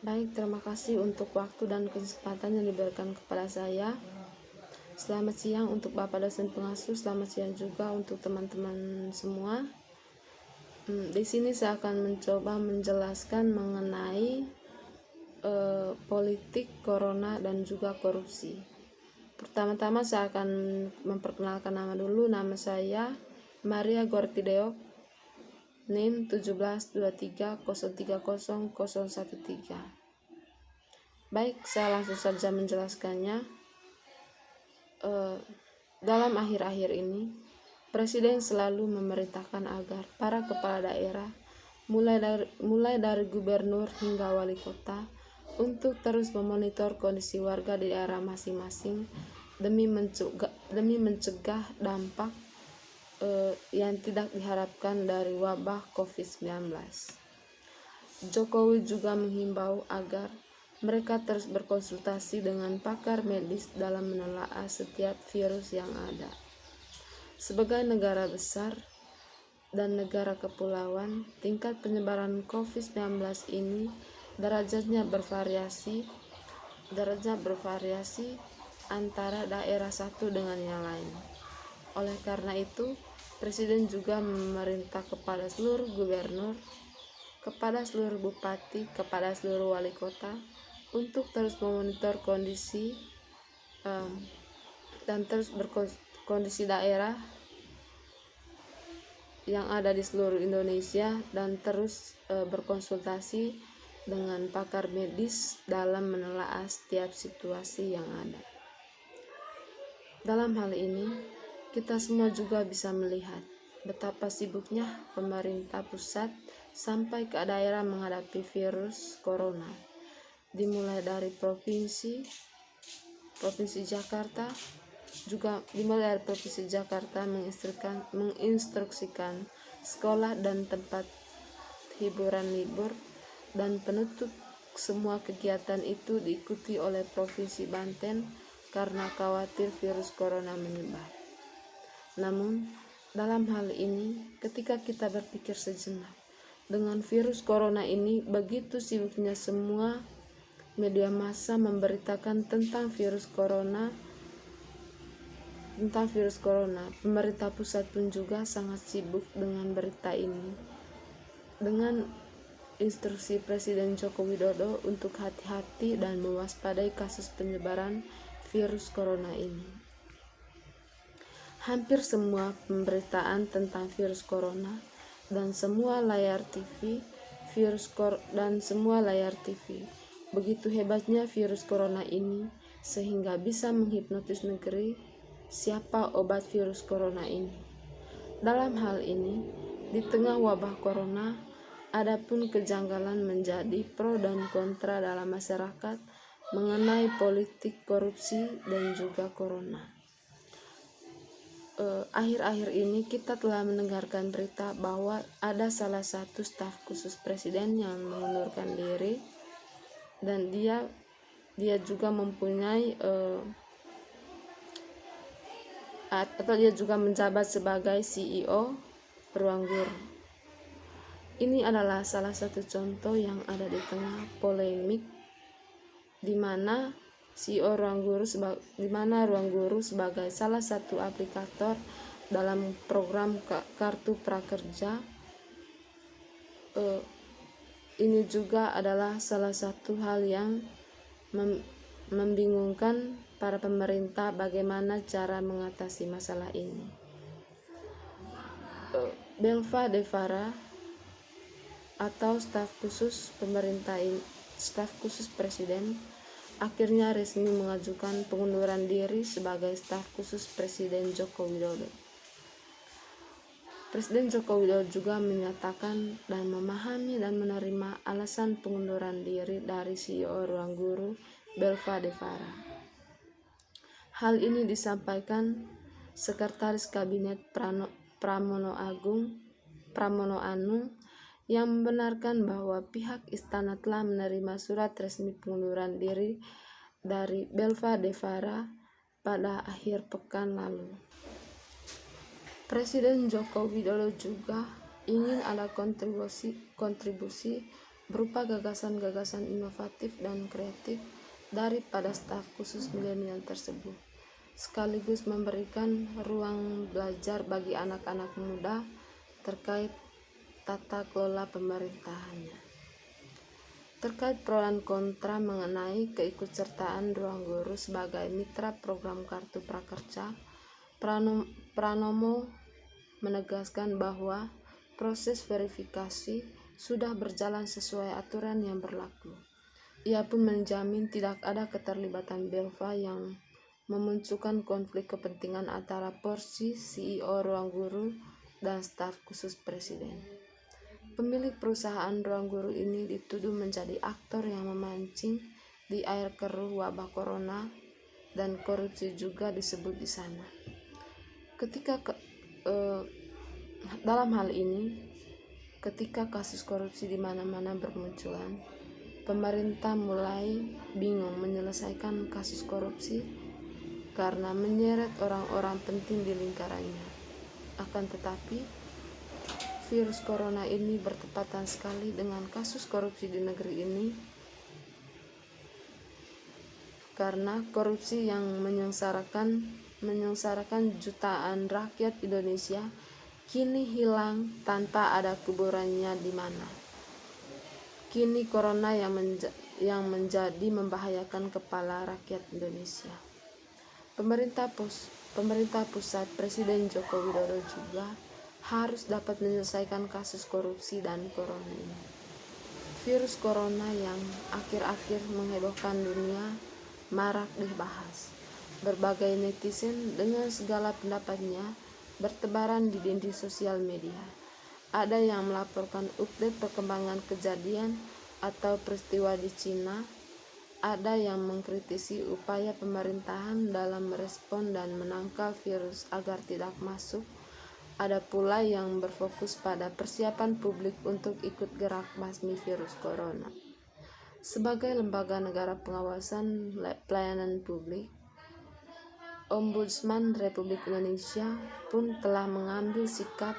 Baik, terima kasih untuk waktu dan kesempatan yang diberikan kepada saya. Selamat siang untuk Bapak dosen pengasuh, selamat siang juga untuk teman-teman semua. Di sini saya akan mencoba menjelaskan mengenai politik, corona, dan juga korupsi. Pertama-tama saya akan memperkenalkan nama dulu. Nama saya Maria Gortideo, NIM 1723030013. Baik, saya langsung saja menjelaskannya. Dalam akhir-akhir ini, Presiden selalu memerintahkan agar para kepala daerah, mulai dari gubernur hingga wali kota, untuk terus memonitor kondisi warga di daerah masing-masing demi mencegah dampak yang tidak diharapkan dari wabah COVID-19. Jokowi juga menghimbau agar mereka terus berkonsultasi dengan pakar medis dalam menelaah setiap virus yang ada. Sebagai negara besar dan negara kepulauan, tingkat penyebaran COVID-19 ini derajatnya bervariasi antara daerah satu dengan yang lain. Oleh karena itu, Presiden juga memerintah kepada seluruh gubernur, kepada seluruh bupati, kepada seluruh wali kota untuk terus memonitor kondisi dan terus kondisi daerah yang ada di seluruh Indonesia dan terus berkonsultasi dengan pakar medis dalam menelaah setiap situasi yang ada. Dalam hal ini, kita semua juga bisa melihat betapa sibuknya pemerintah pusat sampai ke daerah menghadapi virus corona, dimulai dari Provinsi Jakarta, menginstruksikan sekolah dan tempat hiburan libur, dan penutup semua kegiatan itu diikuti oleh Provinsi Banten karena khawatir virus corona menyebar. Namun, dalam hal ini, ketika kita berpikir sejenak, dengan virus corona ini begitu sibuknya semua media massa memberitakan tentang virus corona, pemerintah pusat pun juga sangat sibuk dengan berita ini, dengan instruksi Presiden Joko Widodo untuk hati-hati dan mewaspadai kasus penyebaran virus corona ini. Hampir semua pemberitaan tentang virus corona dan semua layar TV, begitu hebatnya virus corona ini sehingga bisa menghipnotis negeri. Siapa obat virus corona ini? Dalam hal ini, di tengah wabah corona, ada pun kejanggalan menjadi pro dan kontra dalam masyarakat mengenai politik, korupsi, dan juga corona. Akhir-akhir ini kita telah mendengarkan berita bahwa ada salah satu staf khusus Presiden yang mengundurkan diri, dan dia juga mempunyai atau dia juga menjabat sebagai CEO Ruang Guru. Ini adalah salah satu contoh yang ada di tengah polemik di mana Ruang Guru sebagai salah satu aplikator dalam program Kartu Prakerja. Ini juga adalah salah satu hal yang membingungkan para pemerintah bagaimana cara mengatasi masalah ini. Belva Devara atau staf khusus Presiden akhirnya resmi mengajukan pengunduran diri sebagai staf khusus Presiden Joko Widodo. Presiden Joko Widodo juga menyatakan dan memahami dan menerima alasan pengunduran diri dari CEO Ruang Guru, Belva Devara. Hal ini disampaikan Sekretaris Kabinet Pramono Anung yang membenarkan bahwa pihak istana telah menerima surat resmi pengunduran diri dari Belva Devara pada akhir pekan lalu. Presiden Joko Widodo juga ingin ada kontribusi berupa gagasan-gagasan inovatif dan kreatif daripada staf khusus milenial tersebut, sekaligus memberikan ruang belajar bagi anak-anak muda terkait tata kelola pemerintahannya. Terkait pro dan kontra mengenai keikutsertaan ruang guru sebagai mitra program Kartu Prakerja, Pranomo menegaskan bahwa proses verifikasi sudah berjalan sesuai aturan yang berlaku. Ia pun menjamin tidak ada keterlibatan Belva yang memunculkan konflik kepentingan antara porsi CEO Ruang Guru dan staf khusus Presiden. Pemilik perusahaan Ruang Guru ini dituduh menjadi aktor yang memancing di air keruh wabah corona, dan korupsi juga disebut di sana. Dalam hal ini, ketika kasus korupsi di mana-mana bermunculan, pemerintah mulai bingung menyelesaikan kasus korupsi karena menyeret orang-orang penting di lingkarannya. Akan tetapi, virus corona ini bertepatan sekali dengan kasus korupsi di negeri ini, karena korupsi yang menyengsarakan jutaan rakyat Indonesia kini hilang tanpa ada kuburannya di mana. Kini corona yang menjadi membahayakan kepala rakyat Indonesia. Pemerintah pusat Presiden Joko Widodo juga harus dapat menyelesaikan kasus korupsi dan corona ini. Virus corona yang akhir-akhir menghebohkan dunia marak dibahas. Berbagai netizen dengan segala pendapatnya bertebaran di dinding sosial media. Ada yang melaporkan update perkembangan kejadian atau peristiwa di Cina. Ada yang mengkritisi upaya pemerintahan dalam merespon dan menangkal virus agar tidak masuk. Ada pula yang berfokus pada persiapan publik untuk ikut gerak basmi virus corona. Sebagai lembaga negara pengawasan pelayanan publik, Ombudsman Republik Indonesia pun telah mengambil sikap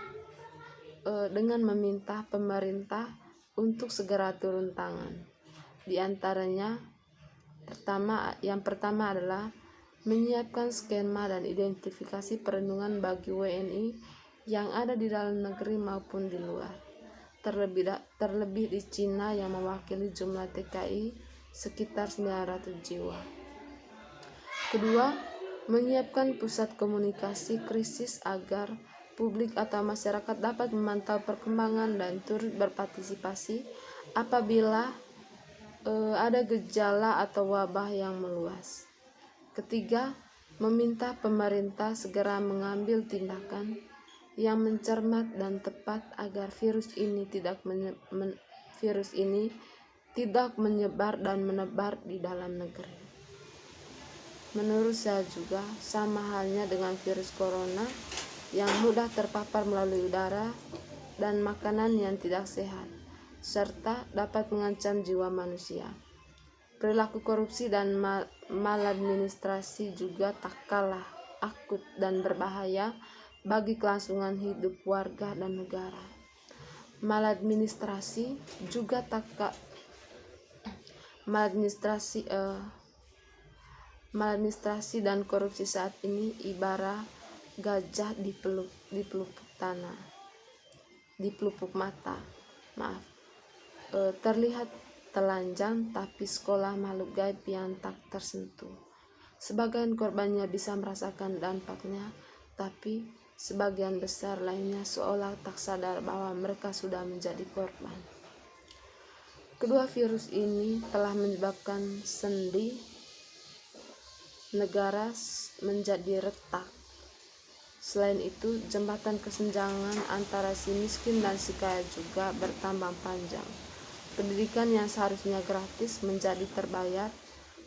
dengan meminta pemerintah untuk segera turun tangan. Di antaranya, yang pertama adalah menyiapkan skema dan identifikasi perlindungan bagi WNI yang ada di dalam negeri maupun di luar, terlebih di Cina yang mewakili jumlah TKI sekitar 900 jiwa. Kedua, menyiapkan pusat komunikasi krisis agar publik atau masyarakat dapat memantau perkembangan dan turut berpartisipasi apabila ada gejala atau wabah yang meluas. Ketiga, meminta pemerintah segera mengambil tindakan yang mencermat dan tepat agar virus ini tidak menyebar dan menebar di dalam negeri. Menurut saya juga, sama halnya dengan virus corona yang mudah terpapar melalui udara dan makanan yang tidak sehat, serta dapat mengancam jiwa manusia. Perilaku korupsi dan maladministrasi juga tak kalah akut dan berbahaya bagi kelangsungan hidup warga dan negara. Maladministrasi dan korupsi saat ini ibarat gajah di pelupuk mata. Terlihat telanjang, tapi sekolah makhluk gaib yang tak tersentuh. Sebagian korbannya bisa merasakan dampaknya, tapi sebagian besar lainnya seolah tak sadar bahwa mereka sudah menjadi korban. Kedua virus ini telah menyebabkan sendi negara menjadi retak. Selain itu, jembatan kesenjangan antara si miskin dan si kaya juga bertambah panjang. Pendidikan yang seharusnya gratis menjadi terbayar,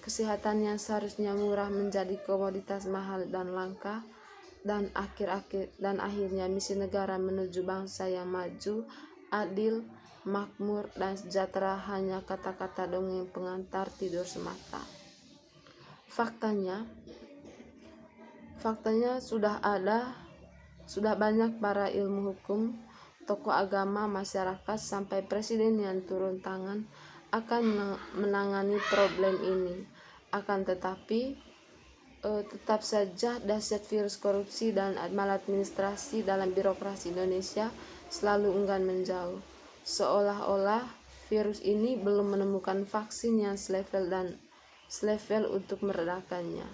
kesehatan yang seharusnya murah menjadi komoditas mahal dan langka, dan akhirnya misi negara menuju bangsa yang maju, adil, makmur, dan sejahtera hanya kata-kata dongeng pengantar tidur semata. Faktanya sudah banyak para ilmu hukum tokoh agama, masyarakat, sampai presiden yang turun tangan akan menangani problem ini. Akan tetapi, tetap saja dahsyat virus korupsi dan maladministrasi dalam birokrasi Indonesia selalu enggan menjauh. Seolah-olah virus ini belum menemukan vaksin yang selevel untuk meredakannya.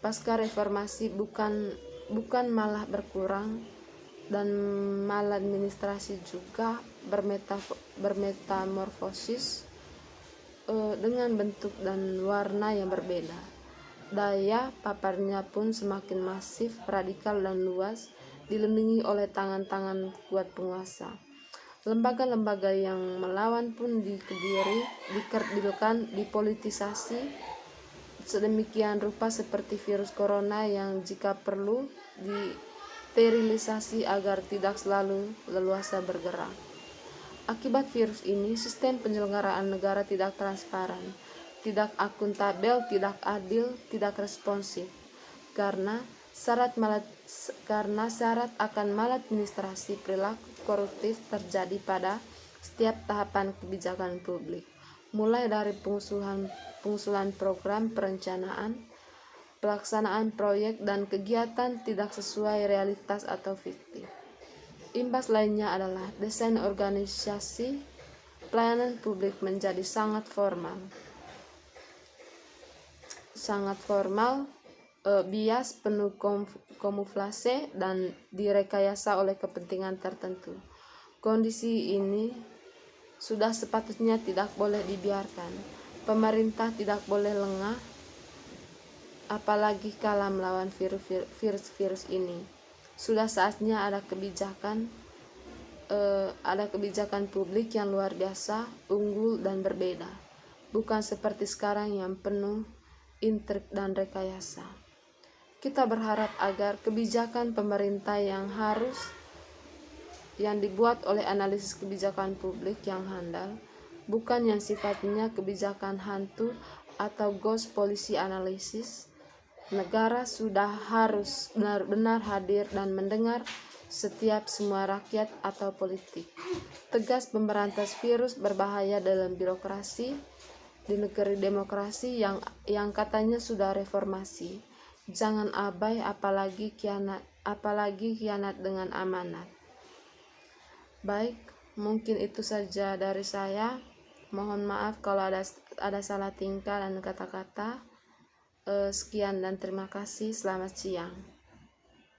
Pasca reformasi bukan malah berkurang, dan maladministrasi juga bermetamorfosis dengan bentuk dan warna yang berbeda. Daya paparnya pun semakin masif, radikal, dan luas, dilindungi oleh tangan-tangan kuat penguasa. Lembaga-lembaga yang melawan pun dikerdilkan, dipolitisasi sedemikian rupa seperti virus corona yang jika perlu disterilisasi agar tidak selalu leluasa bergerak. Akibat virus ini, sistem penyelenggaraan negara tidak transparan, tidak akuntabel, tidak adil, tidak responsif, karena syarat akan maladministrasi perilaku koruptif terjadi pada setiap tahapan kebijakan publik, mulai dari pengusulan program, perencanaan, pelaksanaan proyek, dan kegiatan tidak sesuai realitas atau fiktif. Imbas lainnya adalah desain organisasi pelayanan publik menjadi sangat formal, bias, penuh kamuflase, dan direkayasa oleh kepentingan tertentu. Kondisi ini sudah sepatutnya tidak boleh dibiarkan. Pemerintah tidak boleh lengah, apalagi kalah melawan virus ini. Sudah saatnya ada kebijakan publik yang luar biasa, unggul, dan berbeda. Bukan seperti sekarang yang penuh intrik dan rekayasa. Kita berharap agar kebijakan pemerintah yang dibuat oleh analisis kebijakan publik yang handal, bukan yang sifatnya kebijakan hantu atau ghost policy analisis. Negara sudah harus benar-benar hadir dan mendengar setiap semua rakyat atau politik. Tegas memberantas virus berbahaya dalam birokrasi di negeri demokrasi yang katanya sudah reformasi. Jangan abai, apalagi khianat dengan amanat. Baik, mungkin itu saja dari saya. Mohon maaf kalau ada salah tingkah dan kata-kata. Sekian dan terima kasih. Selamat siang.